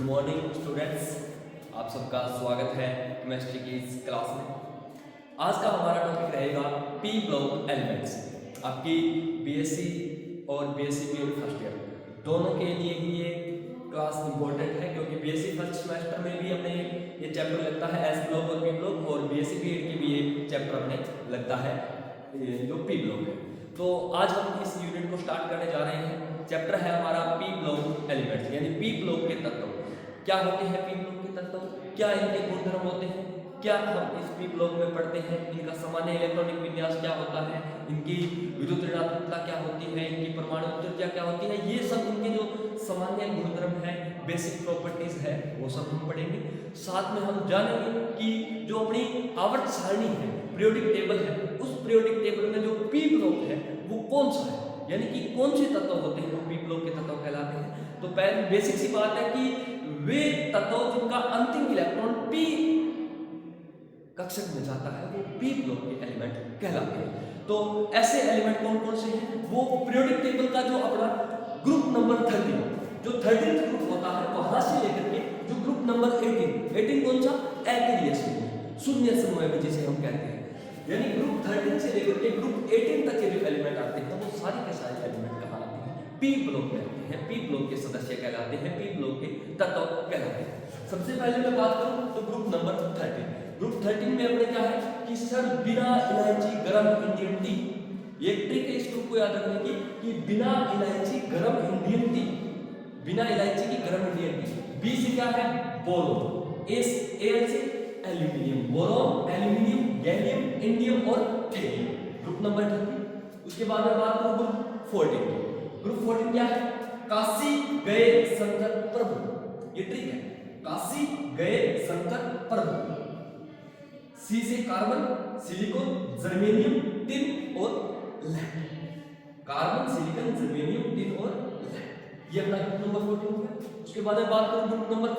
Good morning students, आप सबका स्वागत है केमिस्ट्री की इस क्लास में। आज का हमारा टॉपिक रहेगा पी ब्लॉक एलिमेंट्स। आपकी बीएससी और बीएससी बीएड फर्स्ट ईयर दोनों के लिए ही ये क्लास इंपॉर्टेंट है, क्योंकि बीएससी फर्स्ट सेमेस्टर में भी अपने ये चैप्टर लगता है एस ब्लॉक और पी ब्लॉक, और बीएससी बीएड के भी ये चैप्टर अपने लगता है जो पी ब्लॉक है। तो आज हम इस यूनिट को स्टार्ट करने जा रहे हैं। चैप्टर है हमारा पी ब्लॉक एलिमेंट्स, यानी पी ब्लॉक के तत्व। क्या होते हैं पी ब्लॉक के तत्व, क्या इनके गुणधर्म होते हैं, क्या हम इस पी ब्लॉक में पढ़ते हैं, इनका सामान्य इलेक्ट्रॉनिक विन्यास क्या होता है, इनकी विद्युत ऋणात्मकता क्या होती है, इनकी परमाणु ऊर्जा क्या होती है, ये सब इनके जो सामान्य गुणधर्म है, बेसिक प्रॉपर्टीज है, वो सब हम पढ़ेंगे। साथ में हम जानेंगे कि जो अपनी आवर्त सारणी है, पीरियोडिक टेबल है, उस पीरियोडिक टेबल में जो पी ब्लॉक है वो कौन सा है, यानी कि कौन से तत्व होते हैं वो पी ब्लॉक के तत्व कहलाते हैं। तो पहले बेसिक सी बात है कि वे तत्व जिनका अंतिम इलेक्ट्रॉन पी कक्षक में जाता है वो पी ब्लॉक के एलिमेंट कहलाते हैं। तो ऐसे एलिमेंट कौन कौन से हैं, वो पीरियोडिक टेबल का जो अपना ग्रुप नंबर 13, जो 13th ग्रुप होता है, वहां से लेकर के जो ग्रुप नंबर 18 कौन सा, एक्रियस शून्य समूह में जिसे हम कहते हैं, यानी ग्रुप 13 से लेकर के ग्रुप 18 तक के जो एलिमेंट आते हैं वो सारे के सारे एलिमेंट कहाँ आते हैं, पी ब्लॉक में आते हैं, पी ब्लॉक के सदस्य कहलाते हैं, पी ब्लॉक के तत्व कहलाते हैं। सबसे पहले मैं बात करूं तो ग्रुप नंबर 13। ग्रुप 13 में अपने क्या है कि सर बिना इलायची गरम इंडियन टी, ये ट्रिक है इस ग्रुप को याद रखने की कि बिना इलायची गरम इंडियन टी, बिना इलायची की गरम इंडियन टी। बी से क्या है बोरोन, ए से aluminium, boron, aluminium, gallium, indium और थेलियम, ग्रुप नंबर 13। उसके बाद में बात करूं ग्रुप 14। ग्रुप 14 क्या है, काशी गए शंकर प्रभु, ये ट्रिक है, काशी गए शंकर प्रभु। सी से कार्बन, सिलिकॉन, जर्मेनियम, टिन और lead, carbon, silicon, germanium, tin और लेड, ये अपना ग्रुप नंबर 14 हो गया। उसके बाद में बात करूं ग्रुप नंबर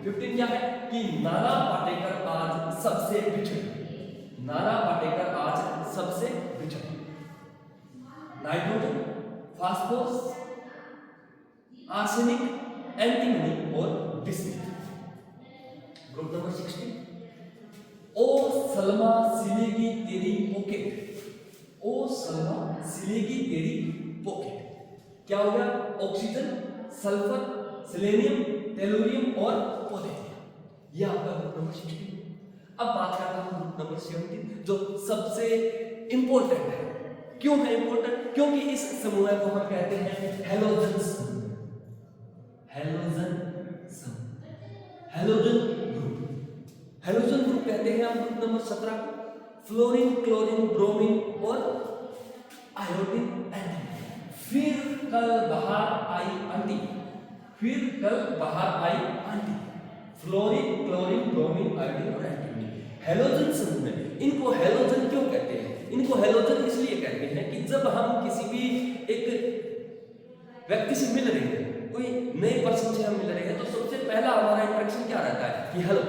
15 क्या है कि नाना पाटेकर आज सबसे बिछड़े, नाना पाटेकर आज सबसे बिछड़े। नाइट्रोजन, फास्फोरस, आर्सेनिक, एंटीमनी और बिस्मुथ। ग्रुप नंबर 16 ओ सलमा सिलेगी तेरी पॉकेट, ओ सलमा सिलेगी तेरी पॉकेट, क्या हो गया, ऑक्सीजन, सल्फर, सेलेनियम, टेलुरियम और पोटेशियम, ये आपका ग्रुप नंबर 16। अब बात करता हूं ग्रुप नंबर 17 जो सबसे इंपॉर्टेंट है। क्यों है इंपॉर्टेंट, क्योंकि इस समूह को हम कहते हैं हैलोजन समूह, हैलोजन समूह, हैलोजन ग्रुप, हैलोजन ग्रुप कहते हैं हम ग्रुप नंबर 17 को। फ्लोरीन, क्लोरीन, ब्रोमीन और आयोडीन, एंटीमनी। फिर कल बाहर आई आंटी, फिर कल बाहर आई aunty, fluorine, chlorine, bromine, iodine और एंटीमनी, हैलोजन समूह है। इनको हैलोजन क्यों कहते हैं, इनको हैलोजन इसलिए कहते हैं कि जब हम किसी भी एक व्यक्ति से मिल रहे हैं, कोई नए पर्सन से हम मिल रहे हैं, तो सबसे पहला हमारा इंटरेक्शन क्या रहता है कि हेलो,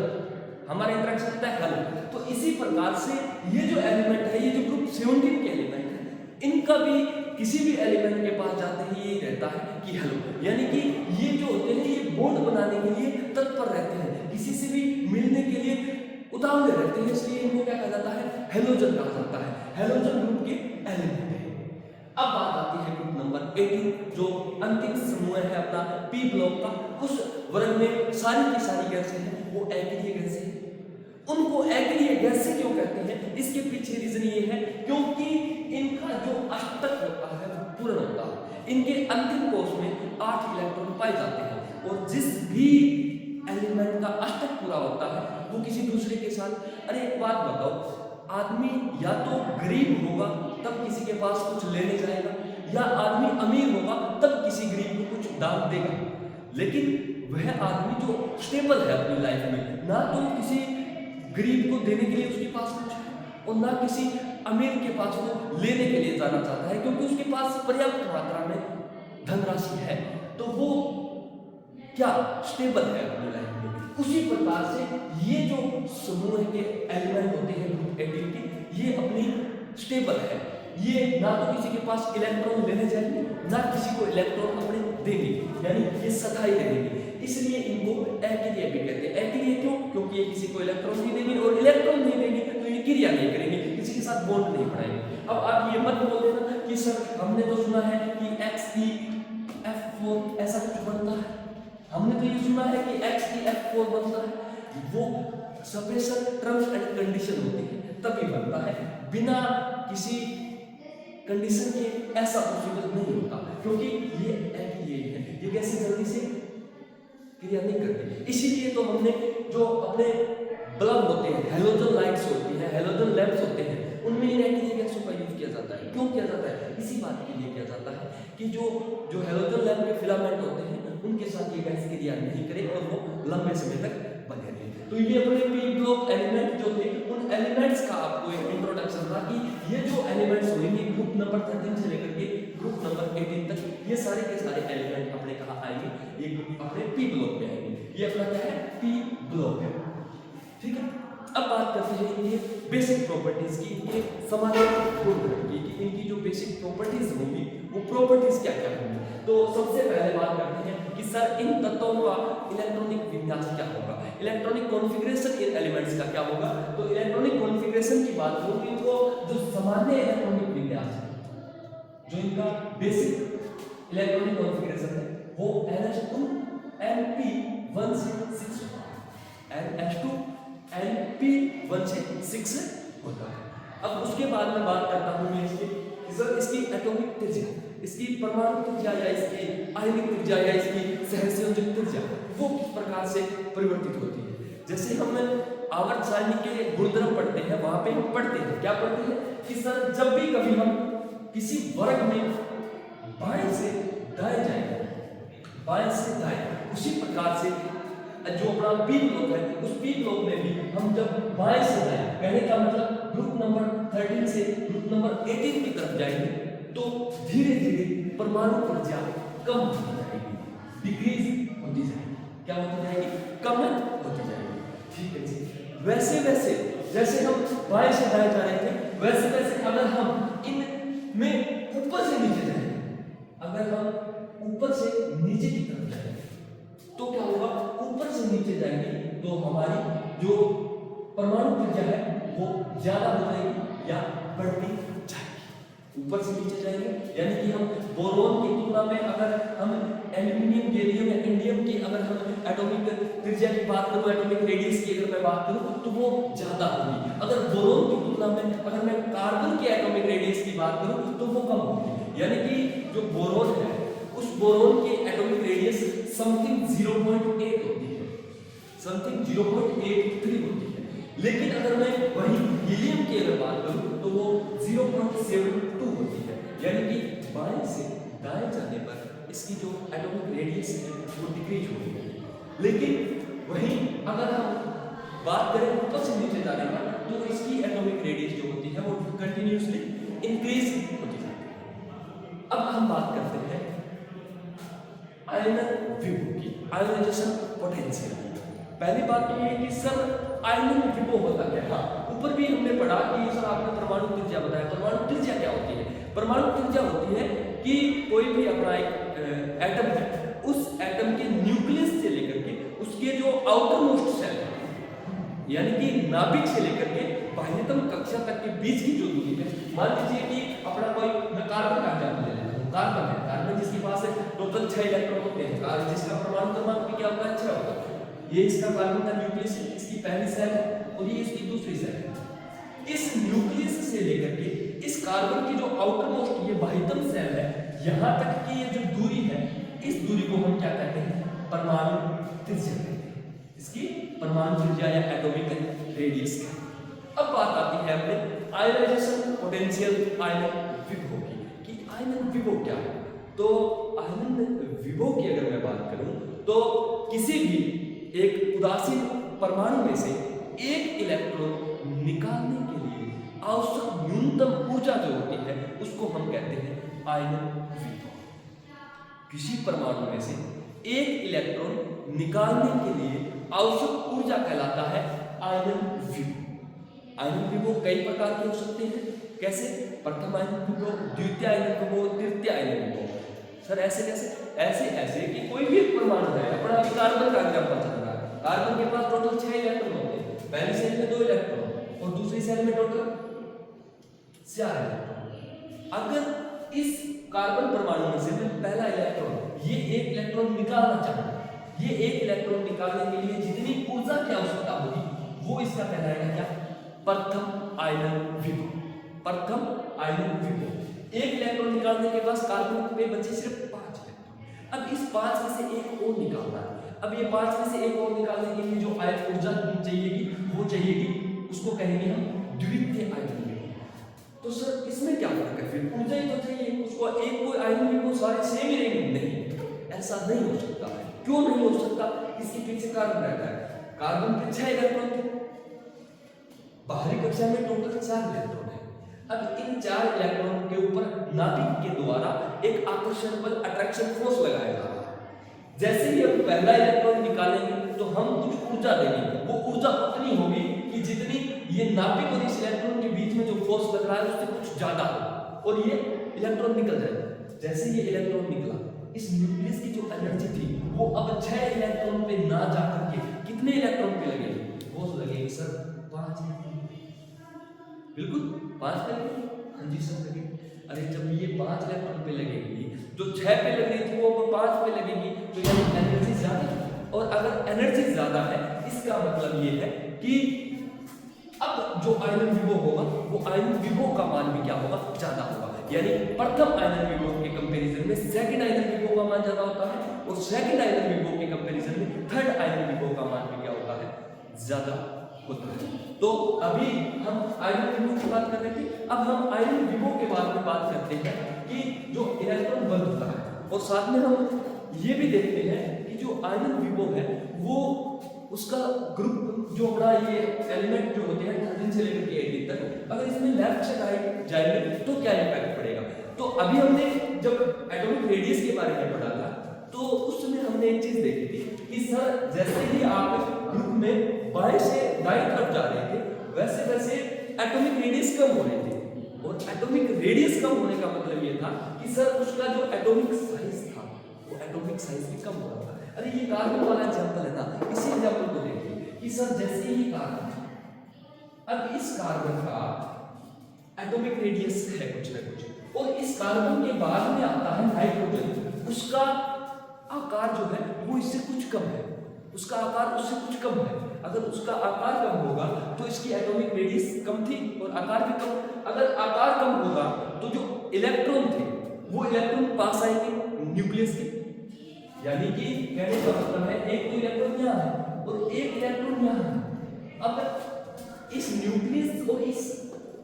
हमारा इंटरेक्शन रहता है हेलो। तो इसी प्रकार से ये जो एलिमेंट है, ये जो ग्रुप 17 के एलिमेंट है, इनका भी किसी भी एलिमेंट के पास जाते ही ये रहता है कि हेलो, यानी कि ये जो होते हैं ये बॉन्ड बनाने के लिए तत्पर रहते हैं, किसी से भी मिलने के लिए उतावले रहते हैं, इसलिए इनको क्या कहा जाता है, हैलोजन कहा जाता है, हैलोजन ग्रुप के एलिमेंट है। अब बात आती है ग्रुप नंबर 18 जो अंतिम समूह है अपना पी ब्लॉक का। उस वर्ग में सारी की सारी गैसें हैं वो एक्रिय गैसें हैं। उनको एक्रिय गैसें क्यों कहते हैं, इसके पीछे रीजन ये है क्योंकि इनका जो अष्टक होता है वो पूर्ण होता है, इनके अंतिम कोश में 8 इलेक्ट्रॉन पाए जाते हैं, और जिस भी एलिमेंट का अष्टक पूरा होता है वो किसी दूसरे के साथ, अरे एक बात बताओ, आदमी या तो गरीब होगा तब किसी के पास कुछ लेने जाएगा, या आदमी अमीर होगा तब किसी गरीब को कुछ दान देगा, लेकिन वह आदमी जो स्टेबल है अपनी लाइफ में, ना तो किसी गरीब को देने के लिए उसके पास कुछ है और ना किसी अमीर के पास वो लेने के लिए जाना चाहता है, क्योंकि उसके पास पर्याप्त मात्रा में धनराशि है, तो वो क्या स्टेबल है अपनी लाइफ में। उसी प्रकार से ये जो समूह के एलिमेंट होते हैं ग्रुप 18 के, ये अपनी स्टेबल है, ये ना तो किसी के पास इलेक्ट्रॉन लेने जाएंगे, ना किसी को इलेक्ट्रॉन अपने देंगे, यानी ये स्थायी रहेंगे। इसलिए इनको अक्रिय भी कहते हैं। अक्रिय क्यों? क्योंकि ये किसी को इलेक्ट्रॉन नहीं देंगे, और इलेक्ट्रॉन नहीं देंगे तो ये क्रिया नहीं करेंगे, किसी के साथ बॉन्ड नहीं बनाएंगे। अब आप ये मत बोल देना कि सर हमने तो सुना है कि XeF4 ऐसा कुछ बनता है, हमने तो ये सुना है कि XeF4 बनता है। वो स्पेशल टर्म्स एंड कंडीशन होती है तभी बनता है, बिना किसी कंडीशन के ऐसा पॉसिबल नहीं होता, क्योंकि ये है, ये कैसे जल्दी से क्रिया नहीं करते। इसीलिए तो हमने जो अपने बल्ब होते हैं, हेलोजन लाइट्स होती है, हेलोजन लैंप्स होते हैं, उनमें इन एक्टिव गैसों का यूज किया जाता है। क्यों किया जाता है? इसी बात के लिए किया जाता है कि जो हेलोजन लैंप के फिलामेंट होते हैं उनके साथ ये गैस क्रिया नहीं करे और वो लंबे समय तक बने रहे। तो ये अपने पी ब्लॉक एलिमेंट जो थे, उन एलिमेंट्स का आपको एक इंट्रोडक्शन था कि ये जो एलिमेंट्स होंगे ग्रुप नंबर 13 से लेकर के ग्रुप नंबर 18 तक, ये सारे के सारे एलिमेंट अपने कहाँ आएंगे? ये अपने पी ब्लॉक में आएंगे। ये अपना क्या है? पी ब्लॉक है, ठीक है। अब बात करते हैं इनके बेसिक प्रॉपर्टीज की, इनके समानांतर गुण की, कि इनकी जो बेसिक प्रॉपर्टीज होंगी वो प्रॉपर्टीज क्या क्या होंगी। तो सबसे पहले बात करते हैं कि सर इन तत्वों का इलेक्ट्रॉनिक विन्यास क्या होगा, इलेक्ट्रॉनिक कॉन्फ़िगरेशन इन एलिमेंट्स का क्या होगा। तो इलेक्ट्रॉनिक कॉन्फ़िगरेशन की बात करूं, इनको जो सामान्य इलेक्ट्रॉनिक विन्यास है, जो इनका बेसिक इलेक्ट्रॉनिक कॉन्फ़िगरेशन है, वो NH2 Np1 से 6 होगा, NH2 Np1 से 6 होता है। अब उसके बाद में बात करता हूं मैं इसकी एटॉमिक त्रिज्या, इसकी परमाणु त्रिज्या या इसकी आयनिक त्रिज्या या इसकी सहसंयोजक त्रिज्या वो किस प्रकार से परिवर्तित होती है। जैसे हम आवर्त सारणी के गुणधर्म पढ़ते हैं, वहां पे हम पढ़ते हैं, क्या पढ़ते हैं कि सर जब भी कभी हम किसी वर्ग में बाएं से दाएं जाएंगे, बाएं से दाएं, उसी प्रकार से जो अपना पी ब्लॉक है, उस पी ब्लॉक में भी हम जब बाएं से दाएं, कहने का मतलब ग्रुप नंबर 13 से ग्रुप नंबर 18 की तरफ जाएंगे तो धीरे धीरे परमाणु त्रिज्या कम होती जाएगी, डिक्रीज होती जाएगी। क्या होती जाएगी? कम होती जाएगी, ठीक है जी। वैसे वैसे जैसे हम बाएं से दाएं जा रहे थे, वैसे वैसे अगर हम इन में ऊपर से नीचे जाएंगे, अगर हम ऊपर से नीचे की तरफ जाएंगे तो क्या होगा? ऊपर से नीचे जाएंगे तो हमारी जो परमाणु त्रिज्या है वो ज्यादा हो जाएगी या बढ़ती जाएगी। ऊपर से नीचे जाएंगे यानी कि हम बोरोन की तुलना में अगर हम एल्यूमिनियम, गैलियम या इंडियम की अगर हम एटॉमिक त्रिज्या की बात करूं, एटॉमिक रेडियस की अगर मैं बात करूं तो वो ज्यादा होगी। अगर बोरोन की तुलना में अगर मैं कार्बन की एटॉमिक रेडियस की बात करूं तो वो कम होगी। यानी कि जो बोरोन है उस बोरोन की एटॉमिक रेडियस समथिंग 0.8 होती है, समथिंग 0.83 होती है। लेकिन अगर मैं वही हीलियम की अगर बात करूं तो वो 0.72 होती है। यानी कि बाएं से दाएं जाने पर इसकी जो एटॉमिक रेडियस है वो डिक्रीज हो रही है। लेकिन वहीं अगर हम बात करें ऊपर से नीचे जाने का तो इसकी एटॉमिक रेडियस जो होती है वो कंटिन्यूअसली इंक्रीज होती जाती है। अब हम बात करते हैं आयनन विभव की, आयनाइजेशन पोटेंशियल। पहली बात तो ये कि सर आयनन विभव होता क्या है। हाँ, ऊपर भी हमने पढ़ा कि सर आपने परमाणु त्रिज्या बताया। परमाणु त्रिज्या क्या होती है? परमाणु त्रिज्या होती है कि कोई भी अपना एक एटम है, उस एटम के न्यूक्लियस से लेकर के उसके जो आउटर मोस्ट सेल है, यानी कि नाभिक से लेकर के बाह्यतम कक्षा तक के बीच की जो दूरी है। मान लीजिए कि अपना कोई, मैं कार्बन का एटम ले लेता हूं, कार्बन है, कार्बन जिसके पास टोटल 6 इलेक्ट्रॉन होते हैं, जिसका परमाणु क्रमांक भी क्या होता है? 6 होता है। ये इसका कार्बन का न्यूक्लियस है, इसकी पहली सेल है और ये इसकी दूसरी सेल है। इस न्यूक्लियस से लेकर के इस कार्बन की जो आउटर मोस्ट ये बाह्यतम सेल है, यहां तक की ये जो दूरी है, इस दूरी को हम क्या कहते हैं? परमाणु त्रिज्या कहते हैं। इसकी परमाणु त्रिज्या या एटॉमिक रेडियस। अब बात आती है अपने आयनाइजेशन पोटेंशियल, आयनन विभव की, कि आयनन विभव क्या है। तो आयनन विभव की अगर मैं बात करूं तो किसी भी एक उदासीन परमाणु में से एक इलेक्ट्रॉन निकालने के लिए आवश्यक न्यूनतम ऊर्जा जो होती है उसको हम कहते हैं आयनन विभव। किसी परमाणु में से एक इलेक्ट्रॉन निकालने के लिए आवश्यक ऊर्जा कहलाता है आयनन विभव। आयनन विभव कई प्रकार के हो सकते हैं। कैसे? प्रथम आयनन विभव, द्वितीय आयनन विभव, तृतीय आयनन विभव। सर ऐसे कैसे? ऐसे कि कोई भी परमाणु है, अपन अभी कार्बन का एग्जांपल चल रहा है। कार्बन के पास टोटल 6 इलेक्ट्रॉन होते हैं, पहली सेल में 2 इलेक्ट्रॉन और दूसरी सेल में टोटल 4 इलेक्ट्रॉन। अगर इस कार्बन परमाणु में से पहला इलेक्ट्रॉन ये 1 इलेक्ट्रॉन निकालना चाहे, ये 1 इलेक्ट्रॉन निकालने के लिए जितनी ऊर्जा की आवश्यकता होगी वो इसका कहलाएगा क्या? प्रथम आयनन विभव। प्रथम आयनन विभव। 1 इलेक्ट्रॉन निकालने के बाद कार्बन पे बचे सिर्फ 5 इलेक्ट्रॉन। अब इस 5 में से एक और निकालना है। अब ये 5 में से एक और निकालने के लिए जो आयन ऊर्जा चाहिएगी वो चाहिएगी, उसको कहेंगे हम द्वितीय आयनन विभव। तो सर इसमें क्या फर्क है? फिर ऊर्जा ही तो चाहिए, उसको एक कोई आयनन विभव सारे सेम ही रहेंगे? नहीं, ऐसा नहीं हो सकता। क्यों नहीं हो सकता? इसके पीछे कारण रहता है। कार्बन पे 6 इलेक्ट्रॉन थे, बाहरी कक्षा में टोटल 4 इलेक्ट्रॉन है। अब इन 4 इलेक्ट्रॉन के ऊपर नाभिक के द्वारा एक आकर्षण बल, अट्रैक्शन फोर्स लगाया जा रहा है। जैसे ही हम पहला इलेक्ट्रॉन निकालेंगे तो हम कुछ ऊर्जा देंगे, वो ऊर्जा उतनी होगी कि जितनी ये नाभिक और इस इलेक्ट्रॉन के बीच में जो फोर्स लग रहा है उससे कुछ ज्यादा हो और ये इलेक्ट्रॉन निकल जाएगा। जैसे ये इलेक्ट्रॉन निकला, इस न्यूक्लियस की जो एनर्जी थी वो अब 6 इलेक्ट्रॉन पे ना जाकर के कितने इलेक्ट्रॉन पे लगेगी? वो लगेगी सर 5 इलेक्ट्रॉन। बिल्कुल 5 पे लगेगी। हाँ जी सर लगेगी। अरे जब ये 5 इलेक्ट्रॉन पे लगेगी, जो 6 पे लग रही थी वो 5 पे लगेगी, तो यानी एनर्जी ज्यादा है। और अगर एनर्जी ज्यादा है इसका मतलब ये है कि अब जो आयनन विभव होगा वो आयनन विभव का मान भी क्या होगा? ज्यादा होगा। यानी प्रथम आयनन विभव के कंपैरिजन में सेकंड आयनन विभव का मान ज्यादा होता है और सेकंड आयनन विभव के कंपैरिजन में थर्ड आयनन विभव का मान भी क्या होता है? ज्यादा होता है। तो अभी हम आयनन विभव की बात कर रहे थे, अब हम आयनन विभव के बारे में बात करते हैं कि जो इलेक्ट्रॉन बंद होता है, और साथ में हम ये भी देखते हैं कि जो आयनन विभव है वो उसका ग्रुप जो अपना ये एलिमेंट जो होते हैं 13 से लेकर के 18 तक, अगर इसमें लेफ्ट से राइट जाएंगे तो क्या इम्पैक्ट पड़ेगा? तो अभी हमने जब एटॉमिक रेडियस के बारे में पढ़ा था तो उस समय हमने एक चीज देखी थी कि सर जैसे ही आप ग्रुप में बाएं से दाएं तरफ जा रहे थे वैसे वैसे एटॉमिक रेडियस कम हो रहे थे। और एटॉमिक रेडियस कम होने का मतलब ये था कि सर उसका जो एटॉमिक साइज था वो एटॉमिक साइज भी कम हो रहा था। अरे ये कार्बन वाला एग्जांपल है ना, इसी एग्जांपल को देखिए कि सर जैसे ही कार्बन, अब इस कार्बन का एटॉमिक रेडियस है कुछ ना कुछ, और इस कार्बन के बाद में आता है नाइट्रोजन, उसका आकार जो है वो इससे कुछ कम है, उसका आकार उससे कुछ कम है। अगर उसका आकार कम होगा तो इसकी एटॉमिक रेडियस कम थी और आकार भी कम। अगर आकार कम होगा तो जो इलेक्ट्रॉन थे वो इलेक्ट्रॉन पास आएंगे न्यूक्लियस के, यानी कि कहने का मतलब है एक तो इलेक्ट्रॉन यहाँ है और एक इलेक्ट्रॉन यहाँ है। अब इस न्यूक्लियस और इस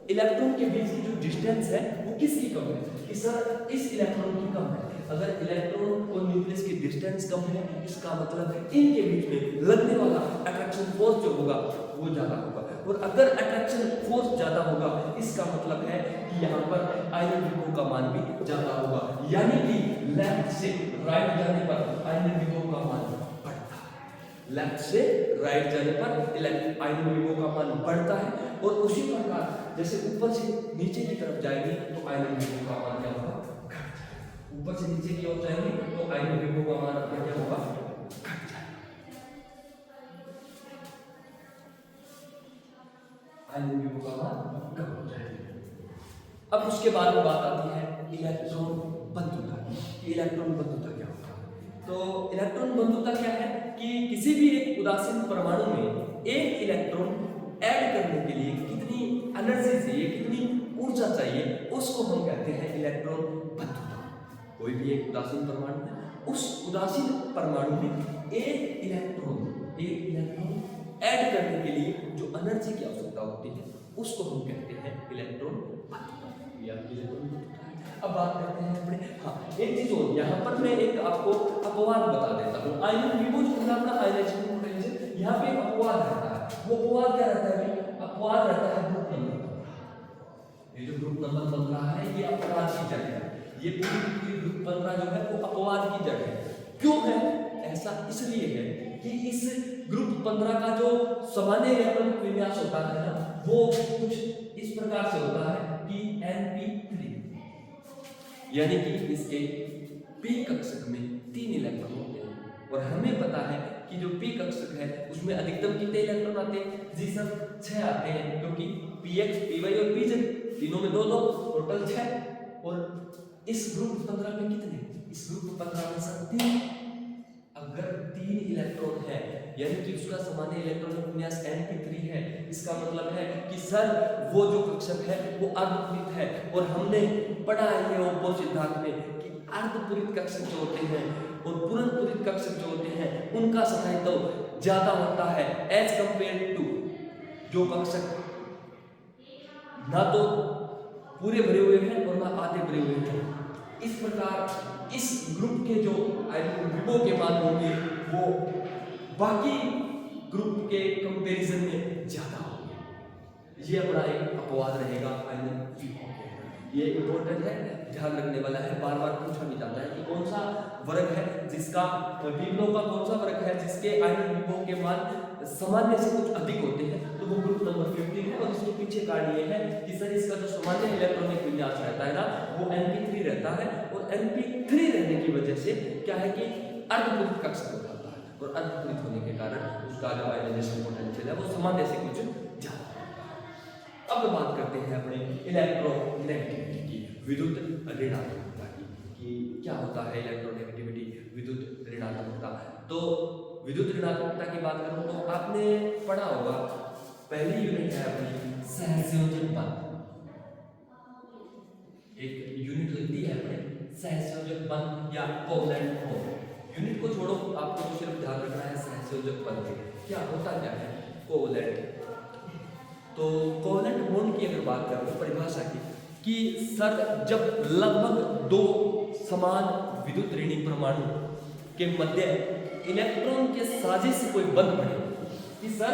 इलेक्ट्रॉन के बीच की जो डिस्टेंस है वो किसकी कम है? कि सर इस इलेक्ट्रॉन की कम है। अगर इलेक्ट्रॉन और न्यूक्लियस की डिस्टेंस कम है इसका मतलब है इनके बीच में लगने वाला अट्रैक्शन फोर्स जो होगा वो ज्यादा होगा, और अगर अट्रैक्शन फोर्स ज्यादा होगा इसका मतलब है कि यहाँ पर आयनन विभव का मान भी ज्यादा होगा, यानी कि लेफ्ट से राइट जाने पर आयनन विभव का मान बढ़ता है। लेफ्ट से राइट जाने पर आयनन विभव का मान बढ़ता है, और उसी प्रकार जैसे ऊपर से नीचे की तरफ जाएंगे तो आयनन विभव का मान क्या होगा? ऊपर से नीचे की ओर जाएंगे तो आयनन विभव का मान अपना क्या होगा? घट जाएगा। आयनन विभव का मान कम हो जाएगा। अब उसके बाद में बात आती है इलेक्ट्रॉन बंधुता। इलेक्ट्रॉन बंधुता क्या होता है? तो इलेक्ट्रॉन बंधुता क्या है कि किसी भी एक उदासीन परमाणु में एक इलेक्ट्रॉन ऐड करने के लिए कितनी एनर्जी चाहिए, कितनी ऊर्जा चाहिए, उसको हम कहते हैं इलेक्ट्रॉन बंधुता। कोई भी एक उदासीन परमाणु है, उस उदासीन परमाणु में एक इलेक्ट्रॉन ऐड करने के लिए जो एनर्जी की आवश्यकता होती है उसको हम कहते हैं इलेक्ट्रॉन बंधुता। अब बात करते हैं अपने, हाँ एक चीज और यहाँ पर मैं एक आपको अपवाद बता देता हूँ। आयनन विभव जो है अपना आयनाइजेशन पोटेंशियल, यहाँ पे एक अपवाद रहता है। वो अपवाद क्या रहता है? अपवाद रहता है ग्रुप नंबर 15। ये जो ग्रुप नंबर 15 है ये अपवाद की जगह है। ये पूरी ग्रुप 15 जो है वो अपवाद की जगह है। क्यों है ऐसा? इसलिए है कि इस ग्रुप 15 का जो सामान्य इलेक्ट्रॉनिक विन्यास होता है ना वो कुछ इस प्रकार से होता है कि np3, यानी कि इसके p कक्षक में 3 इलेक्ट्रॉन होते हैं, और हमें पता पता है कि जो पी कक्षक है उसमें अधिकतम कितने इलेक्ट्रॉन आते हैं? जी सर 6 आते हैं, क्योंकि px, py और pz तीनों में 2-2 टोटल 6। और इस ग्रुप 15 में कितने? इस ग्रुप 15 में सर 3। अगर 3 इलेक्ट्रॉन है यानी कि उसका सामान्य इलेक्ट्रॉनिक विन्यास np3 है, इसका मतलब है कि सर वो जो कक्षक है वो अर्धपूरित है। और हमने पढ़ा है ओप्पो सिद्धांत में कि अर्धपूरित कक्षक जो होते हैं और पूर्ण पूरित कक्षक जो होते हैं उनका स्थायित्व ज्यादा होता है एज कंपेयर टू जो कक्षक ना तो पूरे भरे हुए हैं और ना आधे भरे हुए हैं। इस प्रकार इस ग्रुप के जो विभव के मान होंगे वो बाकी ग्रुप के कंपैरिजन में ज्यादा होंगे। ये अपना एक अपवाद रहेगा आयनिक विभव के। ये इंपॉर्टेंट है, ध्यान रखने वाला है, बार बार पूछा भी जाता है कि कौन सा वर्ग है जिसका विभव का कौन सा वर्ग है जिसके आयनिक विभव के मान सामान्य से कुछ अधिक होते हैं, तो वो ग्रुप नंबर 15 है। और इसके पीछे कारण ये है कि सर इसका जो सामान्य इलेक्ट्रॉनिक विन्यास रहता है ना वो np3 रहता है। और np3 रहने की वजह से क्या है कि अर्धपूरित कक्षक हो जाता है, और अर्धपूरित होने के कारण उसका जो आयनाइजेशन पोटेंशियल है वो सामान्य से कुछ ज्यादा होता है। अब बात करते हैं अपने इलेक्ट्रोनेगेटिविटी की, विद्युत ऋणात्मकता की, कि क्या होता है इलेक्ट्रोनेगेटिविटी, विद्युत ऋणात्मकता। तो विद्युत ऋणात्मकता की बात करूं तो आपने पढ़ा होगा, पहली यूनिट है अपनी सहसंयोजन बल। एक यूनिट लगती है अपने सहसंयोजक बल या कोवलेंट बॉन्ड। यूनिट को छोड़ो, आपको तो सिर्फ ध्यान रखना है सहसंयोजक बल क्या होता क्या है, कोवलेंट। तो कोवलेंट बॉन्ड की अगर बात करें परिभाषा की कि सर जब लगभग 2 समान विद्युत ऋणी परमाणु के मध्य इलेक्ट्रॉन के साझे से कोई बंध पड़े, कि सर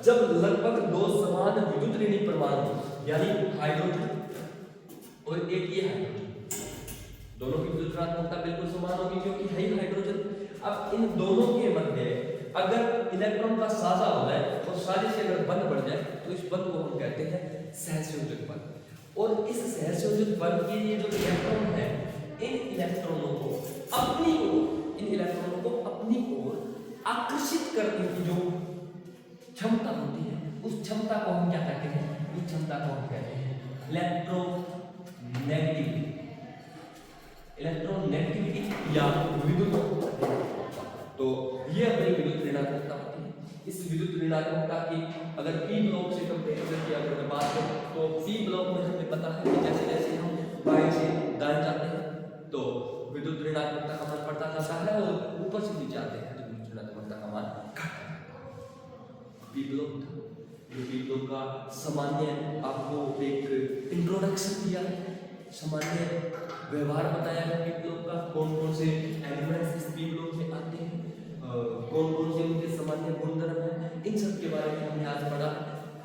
जब लगभग 2 समान विद्युत ऋणी परमाणु यानी हाइड्रोजन और एक ये हाइड्रोजन, दोनों की विद्युत ऋणात्मकता बिल्कुल समान होगी क्योंकि है ही हाइड्रोजन। अब इन दोनों के मध्य अगर इलेक्ट्रॉन का साझा हो जाए और साझे से अगर बंध बढ़ जाए तो इस बंध को हम कहते हैं सहसंयोजक बल। और इस सहसंयोजक बल के ये जो इलेक्ट्रॉन है इन इलेक्ट्रॉनों को अपनी ओर आकर्षित करने की जो क्षमता होती है उस क्षमता को हम क्या कहते हैं, उस क्षमता को हम कहते हैं इलेक्ट्रोनेगेटिविटी या विद्युत ऋणात्मकता। तो ये अपनी विद्युत ऋणात्मकता होती है। इस विद्युत ऋणात्मकता की अगर पी ब्लॉक से कंपेरिजन की अगर बात करें तो पी ब्लॉक में हमें पता है कि जैसे जैसे हम बाएं से दाएं जाते हैं तो विद्युत ऋणात्मकता का मान बढ़ता जाता है और ऊपर से नीचे आते हैं तो विद्युत ऋणात्मकता का मान घटता है। पी ब्लॉक पी ब्लॉक का सामान्य आपको एक इंट्रोडक्शन दिया है, सामान्य व्यवहार बताया है पी ब्लॉक का, कौन कौन से एलिमेंट्स इस पी ब्लॉक में आते हैं, कौन कौन से उनके सामान्य गुणधर्म हैं, इन सब के बारे में हमने आज पढ़ा।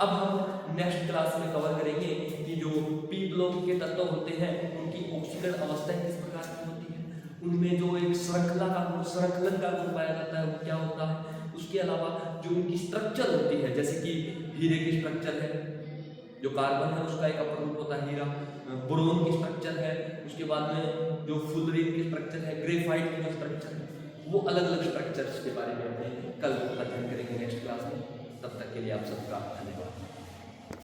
अब हम नेक्स्ट क्लास में कवर करेंगे कि जो पी ब्लॉक के तत्व होते हैं उनकी ऑक्सीकरण अवस्थाएं किस प्रकार की होती है, उनमें जो एक श्रृंखलन का गुण पाया जाता है वो क्या होता है, उसके अलावा जो उनकी स्ट्रक्चर होती है जैसे कि हीरे की स्ट्रक्चर है, जो कार्बन है उसका एक अपर रूप होता है हीरा, बोरोन की स्ट्रक्चर है, उसके बाद में जो फुलरीन की स्ट्रक्चर है, ग्रेफाइट की जो स्ट्रक्चर है, वो अलग अलग स्ट्रक्चर्स के बारे में अपने कल अध्ययन करेंगे नेक्स्ट क्लास में। तब तक के लिए आप सबका धन्यवाद।